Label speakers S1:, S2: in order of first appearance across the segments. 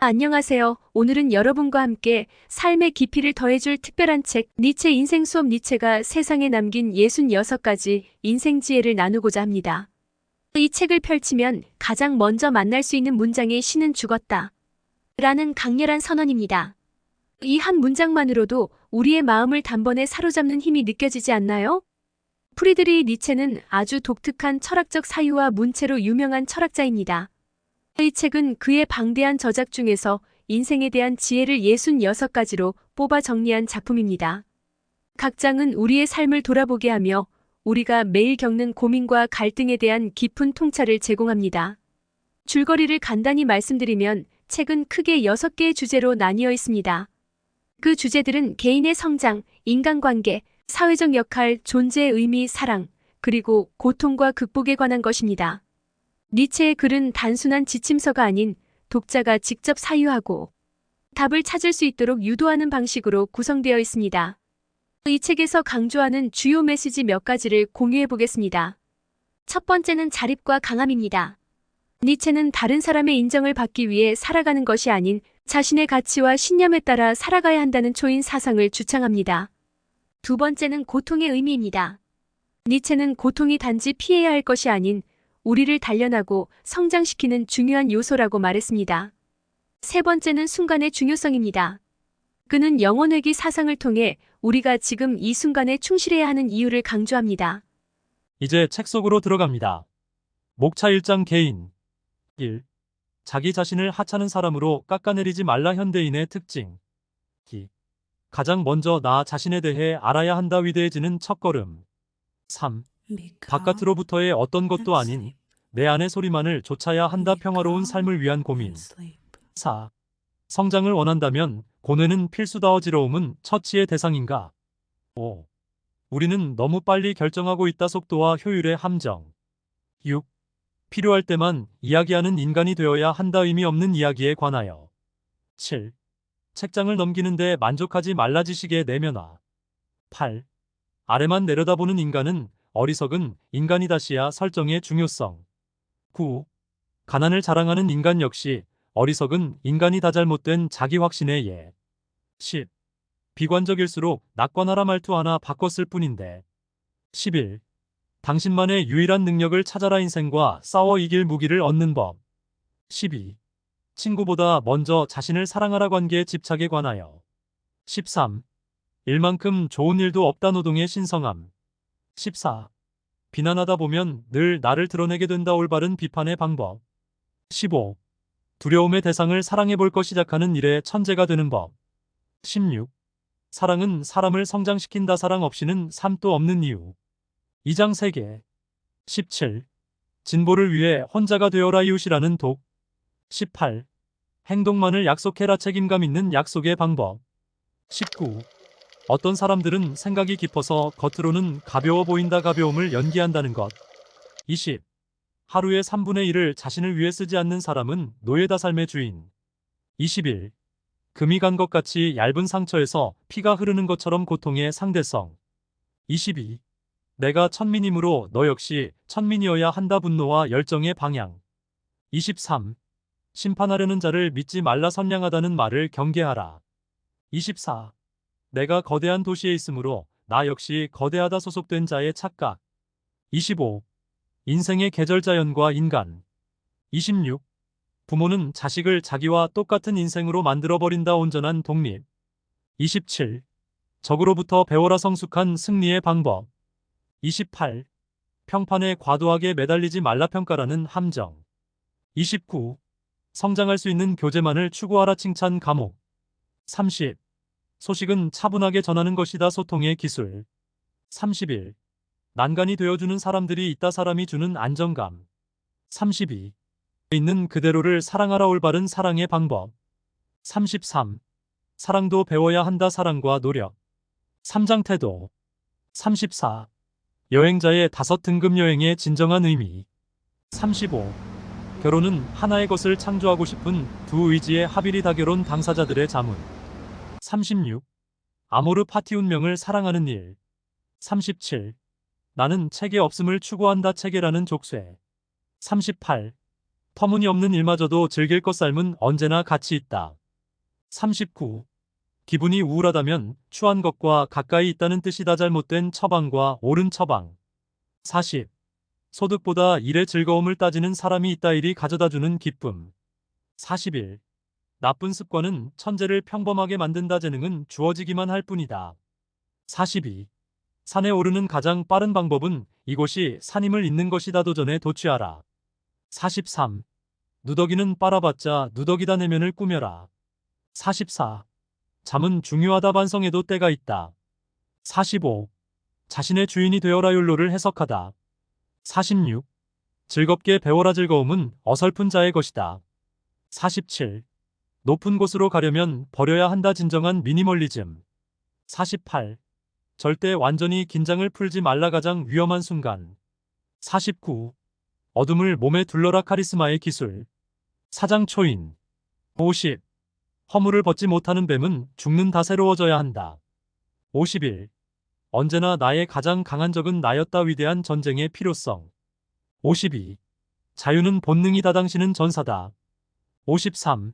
S1: 안녕하세요. 오늘은 여러분과 함께 삶의 깊이를 더해줄 특별한 책, 니체 인생 수업 니체가 세상에 남긴 66가지 인생 지혜를 나누고자 합니다. 이 책을 펼치면 가장 먼저 만날 수 있는 문장이 신은 죽었다. 라는 강렬한 선언입니다. 이 한 문장만으로도 우리의 마음을 단번에 사로잡는 힘이 느껴지지 않나요? 프리드리히 니체는 아주 독특한 철학적 사유와 문체로 유명한 철학자입니다. 이 책은 그의 방대한 저작 중에서 인생에 대한 지혜를 66가지로 뽑아 정리한 작품입니다. 각 장은 우리의 삶을 돌아보게 하며 우리가 매일 겪는 고민과 갈등에 대한 깊은 통찰을 제공합니다. 줄거리를 간단히 말씀드리면 책은 크게 6개의 주제로 나뉘어 있습니다. 그 주제들은 개인의 성장, 인간관계, 사회적 역할, 존재의 의미, 사랑, 그리고 고통과 극복에 관한 것입니다. 니체의 글은 단순한 지침서가 아닌 독자가 직접 사유하고 답을 찾을 수 있도록 유도하는 방식으로 구성되어 있습니다. 이 책에서 강조하는 주요 메시지 몇 가지를 공유해 보겠습니다. 첫 번째는 자립과 강함입니다. 니체는 다른 사람의 인정을 받기 위해 살아가는 것이 아닌 자신의 가치와 신념에 따라 살아가야 한다는 초인 사상을 주창합니다. 두 번째는 고통의 의미입니다. 니체는 고통이 단지 피해야 할 것이 아닌 우리를 단련하고 성장시키는 중요한 요소라고 말했습니다. 세 번째는 순간의 중요성입니다. 그는 영혼회귀 사상을 통해 우리가 지금 이 순간에 충실해야 하는 이유를 강조합니다.
S2: 이제 책 속으로 들어갑니다. 목차 1장 개인 1. 자기 자신을 하찮은 사람으로 깎아내리지 말라. 현대인의 특징 2. 가장 먼저 나 자신에 대해 알아야 한다. 위대해지는 첫걸음 3. 바깥으로부터의 어떤 것도 아닌 내 안의 소리만을 좇아야 한다. 평화로운 삶을 위한 고민 4. 성장을 원한다면 고뇌는 필수다. 어지러움은 처치의 대상인가? 5. 우리는 너무 빨리 결정하고 있다. 속도와 효율의 함정 6. 필요할 때만 이야기하는 인간이 되어야 한다. 의미 없는 이야기에 관하여 7. 책장을 넘기는데 만족하지 말라. 지식의 내면화 8. 아래만 내려다보는 인간은 어리석은 인간이다시야. 설정의 중요성 9. 가난을 자랑하는 인간 역시 어리석은 인간이다. 잘못된 자기 확신의 예 10. 비관적일수록 낙관하라. 말투 하나 바꿨을 뿐인데 11. 당신만의 유일한 능력을 찾아라. 인생과 싸워 이길 무기를 얻는 법 12. 친구보다 먼저 자신을 사랑하라. 관계에 집착에 관하여 13. 일만큼 좋은 일도 없다. 노동의 신성함 14. 비난하다 보면 늘 나를 드러내게 된다. 올바른 비판의 방법 15. 두려움의 대상을 사랑해볼 시작하는 일에 천재가 되는 법 16. 사랑은 사람을 성장시킨다. 사랑 없이는 삶도 없는 이유 2장 3개 17. 진보를 위해 혼자가 되어라. 이웃이라는 독 18. 행동만을 약속해라. 책임감 있는 약속의 방법 19. 어떤 사람들은 생각이 깊어서 겉으로는 가벼워 보인다. 가벼움을 연기한다는 것 20. 하루의 3분의 1을 자신을 위해 쓰지 않는 사람은 노예다. 삶의 주인 21. 금이 간 것 같이 얇은 상처에서 피가 흐르는 것처럼 고통의 상대성 22. 내가 천민이므로 너 역시 천민이어야 한다. 분노와 열정의 방향 23. 심판하려는 자를 믿지 말라. 선량하다는 말을 경계하라 24. 내가 거대한 도시에 있으므로 나 역시 거대하다. 소속된 자의 착각 25. 인생의 계절자연과 인간 26. 부모는 자식을 자기와 똑같은 인생으로 만들어버린다. 온전한 독립 27. 적으로부터 배워라. 성숙한 승리의 방법 28. 평판에 과도하게 매달리지 말라. 평가라는 함정 29. 성장할 수 있는 교제만을 추구하라. 칭찬 감옥 30. 소식은 차분하게 전하는 것이다. 소통의 기술 31. 난간이 되어주는 사람들이 있다. 사람이 주는 안정감 32. 있는 그대로를 사랑하라. 올바른 사랑의 방법 33. 사랑도 배워야 한다. 사랑과 노력 3장 태도 34. 여행자의 5등급 여행의 진정한 의미 35. 결혼은 하나의 것을 창조하고 싶은 두 의지의 합일이다. 결혼 당사자들의 자문 36. 아모르 파티. 운명을 사랑하는 일 37. 나는 체계 없음을 추구한다. 체계라는 족쇄 38. 터무니없는 일마저도 즐길 것 삶은 언제나 가치 있다. 39. 기분이 우울하다면 추한 것과 가까이 있다는 뜻이다. 잘못된 처방과 옳은 처방. 40. 소득보다 일의 즐거움을 따지는 사람이 있다. 일이 가져다주는 기쁨. 41. 나쁜 습관은 천재를 평범하게 만든다. 재능은 주어지기만 할 뿐이다. 42. 산에 오르는 가장 빠른 방법은 이곳이 산임을 잇는 것이다. 도전에 도취하라. 43. 누더기는 빨아봤자 누더기다. 내면을 꾸며라. 44. 잠은 중요하다. 반성해도 때가 있다. 45. 자신의 주인이 되어라. 율로를 해석하다. 46. 즐겁게 배워라. 즐거움은 어설픈 자의 것이다. 47. 높은 곳으로 가려면 버려야 한다. 진정한 미니멀리즘. 48. 절대 완전히 긴장을 풀지 말라. 가장 위험한 순간. 49. 어둠을 몸에 둘러라. 카리스마의 기술. 사장초인. 50. 허물을 벗지 못하는 뱀은 죽는다. 새로워져야 한다. 51. 언제나 나의 가장 강한 적은 나였다. 위대한 전쟁의 필요성. 52. 자유는 본능이다. 당신은 전사다. 53.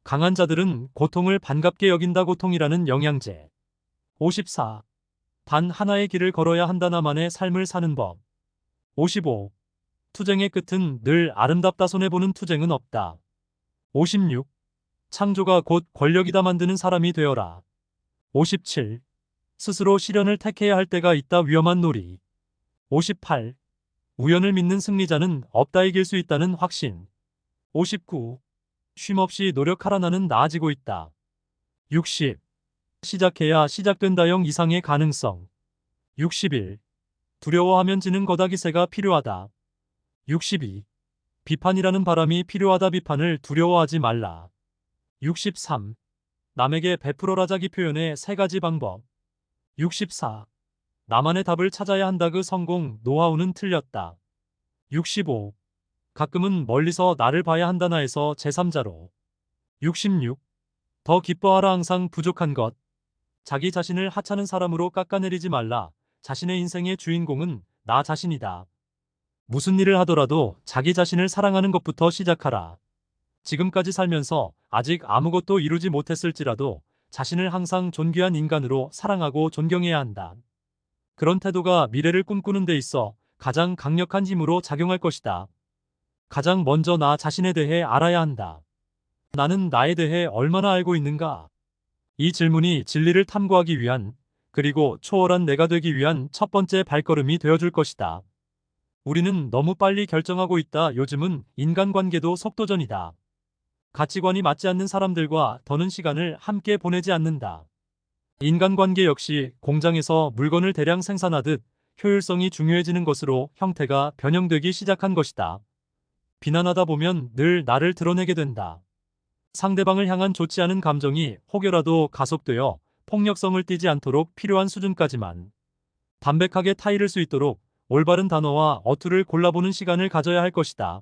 S2: 강한 자들은 고통을 반갑게 여긴다. 고통이라는 영양제. 54. 단 하나의 길을 걸어야 한다. 나만의 삶을 사는 법. 55. 투쟁의 끝은 늘 아름답다. 손해보는 투쟁은 없다. 56. 창조가 곧 권력이다. 만드는 사람이 되어라. 57. 스스로 시련을 택해야 할 때가 있다. 위험한 놀이. 58. 우연을 믿는 승리자는 없다. 이길 수 있다는 확신. 59. 쉼없이 노력하라. 나는 나아지고 있다. 60. 시작해야 시작된다. 0 이상의 가능성. 61. 두려워하면 지는 거다. 기세가 필요하다. 62. 비판이라는 바람이 필요하다. 비판을 두려워하지 말라. 63. 남에게 베풀어라. 자기 표현의 3가지 방법. 64. 나만의 답을 찾아야 한다. 그 성공 노하우는 틀렸다. 65. 가끔은 멀리서 나를 봐야 한다. 나에서 제3자로. 66. 더 기뻐하라. 항상 부족한 것. 자기 자신을 하찮은 사람으로 깎아내리지 말라. 자신의 인생의 주인공은 나 자신이다. 무슨 일을 하더라도 자기 자신을 사랑하는 것부터 시작하라. 지금까지 살면서 아직 아무것도 이루지 못했을지라도 자신을 항상 존귀한 인간으로 사랑하고 존경해야 한다. 그런 태도가 미래를 꿈꾸는 데 있어 가장 강력한 힘으로 작용할 것이다. 가장 먼저 나 자신에 대해 알아야 한다. 나는 나에 대해 얼마나 알고 있는가? 이 질문이 진리를 탐구하기 위한, 그리고 초월한 내가 되기 위한 첫 번째 발걸음이 되어줄 것이다. 우리는 너무 빨리 결정하고 있다. 요즘은 인간관계도 속도전이다. 가치관이 맞지 않는 사람들과 더는 시간을 함께 보내지 않는다. 인간관계 역시 공장에서 물건을 대량 생산하듯 효율성이 중요해지는 것으로 형태가 변형되기 시작한 것이다. 비난하다 보면 늘 나를 드러내게 된다. 상대방을 향한 좋지 않은 감정이 혹여라도 가속되어 폭력성을 띠지 않도록 필요한 수준까지만 담백하게 타이를 수 있도록 올바른 단어와 어투를 골라보는 시간을 가져야 할 것이다.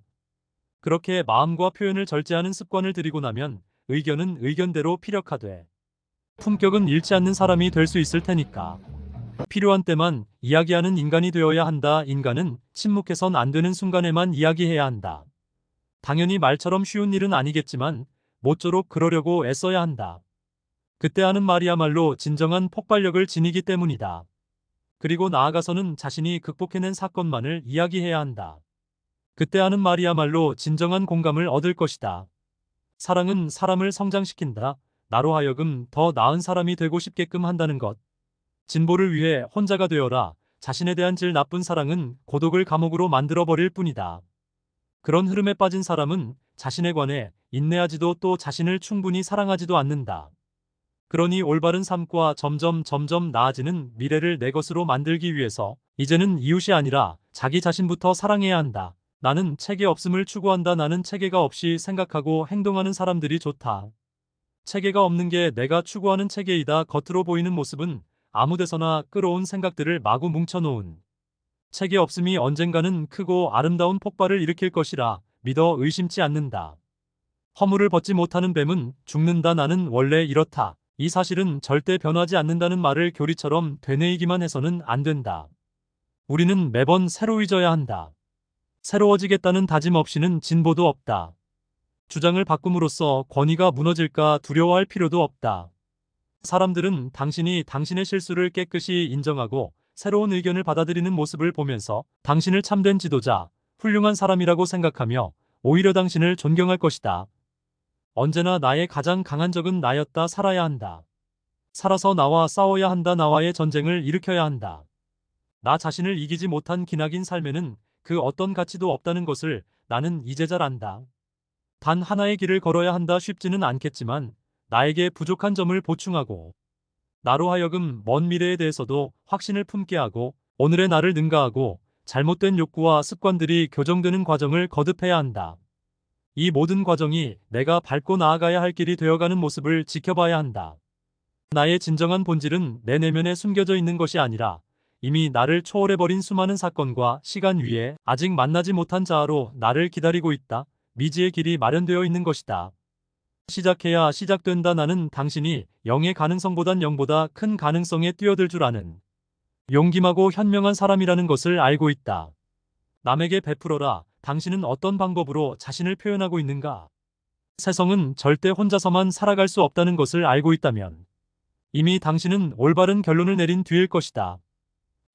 S2: 그렇게 마음과 표현을 절제하는 습관을 들이고 나면 의견은 의견대로 피력하되 품격은 잃지 않는 사람이 될 수 있을 테니까. 필요한 때만 이야기하는 인간이 되어야 한다. 인간은 침묵해선 안 되는 순간에만 이야기해야 한다. 당연히 말처럼 쉬운 일은 아니겠지만 모쪼록 그러려고 애써야 한다. 그때 하는 말이야말로 진정한 폭발력을 지니기 때문이다. 그리고 나아가서는 자신이 극복해낸 사건만을 이야기해야 한다. 그때 하는 말이야말로 진정한 공감을 얻을 것이다. 사랑은 사람을 성장시킨다. 나로 하여금 더 나은 사람이 되고 싶게끔 한다는 것. 진보를 위해 혼자가 되어라. 자신에 대한 질 나쁜 사랑은 고독을 감옥으로 만들어버릴 뿐이다. 그런 흐름에 빠진 사람은 자신에 관해 인내하지도 또 자신을 충분히 사랑하지도 않는다. 그러니 올바른 삶과 점점 나아지는 미래를 내 것으로 만들기 위해서 이제는 이웃이 아니라 자기 자신부터 사랑해야 한다. 나는 체계 없음을 추구한다. 나는 체계가 없이 생각하고 행동하는 사람들이 좋다. 체계가 없는 게 내가 추구하는 체계이다. 겉으로 보이는 모습은 아무데서나 끌어온 생각들을 마구 뭉쳐놓은 체계 없음이 언젠가는 크고 아름다운 폭발을 일으킬 것이라 믿어 의심치 않는다. 허물을 벗지 못하는 뱀은 죽는다. 나는 원래 이렇다. 이 사실은 절대 변하지 않는다는 말을 교리처럼 되뇌이기만 해서는 안 된다. 우리는 매번 새로워져야 한다. 새로워지겠다는 다짐 없이는 진보도 없다. 주장을 바꿈으로써 권위가 무너질까 두려워할 필요도 없다. 사람들은 당신이 당신의 실수를 깨끗이 인정하고 새로운 의견을 받아들이는 모습을 보면서 당신을 참된 지도자, 훌륭한 사람이라고 생각하며 오히려 당신을 존경할 것이다. 언제나 나의 가장 강한 적은 나였다. 살아야 한다. 살아서 나와 싸워야 한다. 나와의 전쟁을 일으켜야 한다. 나 자신을 이기지 못한 기나긴 삶에는 그 어떤 가치도 없다는 것을 나는 이제 잘 안다. 단 하나의 길을 걸어야 한다. 쉽지는 않겠지만 나에게 부족한 점을 보충하고 나로 하여금 먼 미래에 대해서도 확신을 품게 하고 오늘의 나를 능가하고 잘못된 욕구와 습관들이 교정되는 과정을 거듭해야 한다. 이 모든 과정이 내가 밟고 나아가야 할 길이 되어가는 모습을 지켜봐야 한다. 나의 진정한 본질은 내 내면에 숨겨져 있는 것이 아니라 이미 나를 초월해버린 수많은 사건과 시간 위에 아직 만나지 못한 자아로 나를 기다리고 있다. 미지의 길이 마련되어 있는 것이다. 시작해야 시작된다. 나는 당신이 0의 가능성보단 0보다 큰 가능성에 뛰어들 줄 아는 용기마고 현명한 사람이라는 것을 알고 있다. 남에게 베풀어라. 당신은 어떤 방법으로 자신을 표현하고 있는가? 세상은 절대 혼자서만 살아갈 수 없다는 것을 알고 있다면 이미 당신은 올바른 결론을 내린 뒤일 것이다.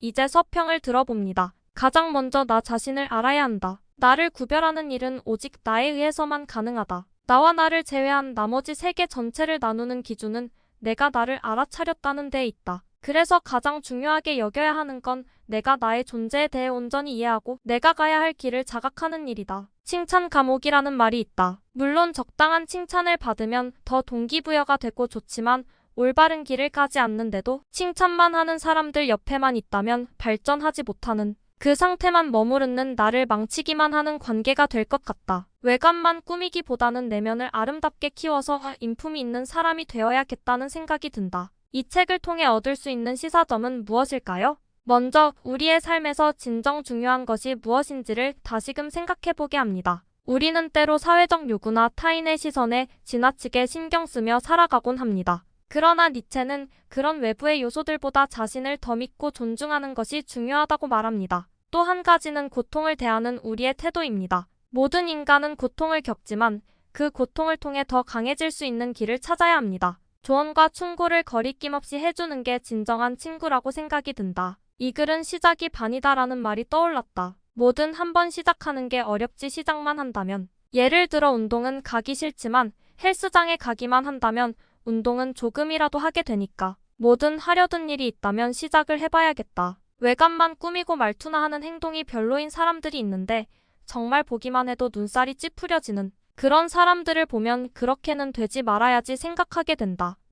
S3: 이제 서평을 들어봅니다. 가장 먼저 나 자신을 알아야 한다. 나를 구별하는 일은 오직 나에 의해서만 가능하다. 나와 나를 제외한 나머지 세계 전체를 나누는 기준은 내가 나를 알아차렸다는 데 있다. 그래서 가장 중요하게 여겨야 하는 건 내가 나의 존재에 대해 온전히 이해하고 내가 가야 할 길을 자각하는 일이다. 칭찬 감옥이라는 말이 있다. 물론 적당한 칭찬을 받으면 더 동기부여가 되고 좋지만 올바른 길을 가지 않는데도 칭찬만 하는 사람들 옆에만 있다면 발전하지 못하는 그 상태만 머무르는 나를 망치기만 하는 관계가 될 것 같다. 외관만 꾸미기보다는 내면을 아름답게 키워서 인품이 있는 사람이 되어야겠다는 생각이 든다. 이 책을 통해 얻을 수 있는 시사점은 무엇일까요? 먼저 우리의 삶에서 진정 중요한 것이 무엇인지를 다시금 생각해보게 합니다. 우리는 때로 사회적 요구나 타인의 시선에 지나치게 신경 쓰며 살아가곤 합니다. 그러나 니체는 그런 외부의 요소들보다 자신을 더 믿고 존중하는 것이 중요하다고 말합니다. 또 한 가지는 고통을 대하는 우리의 태도입니다. 모든 인간은 고통을 겪지만 그 고통을 통해 더 강해질 수 있는 길을 찾아야 합니다. 조언과 충고를 거리낌 없이 해주는 게 진정한 친구라고 생각이 든다. 이 글은 시작이 반이다라는 말이 떠올랐다. 뭐든 한번 시작하는 게 어렵지 시작만 한다면. 예를 들어 운동은 가기 싫지만 헬스장에 가기만 한다면 운동은 조금이라도 하게 되니까. 뭐든 하려던 일이 있다면 시작을 해봐야겠다. 외관만 꾸미고 말투나 하는 행동이 별로인 사람들이 있는데 정말 보기만 해도 눈살이 찌푸려지는 그런 사람들을 보면 그렇게는 되지 말아야지 생각하게 된다.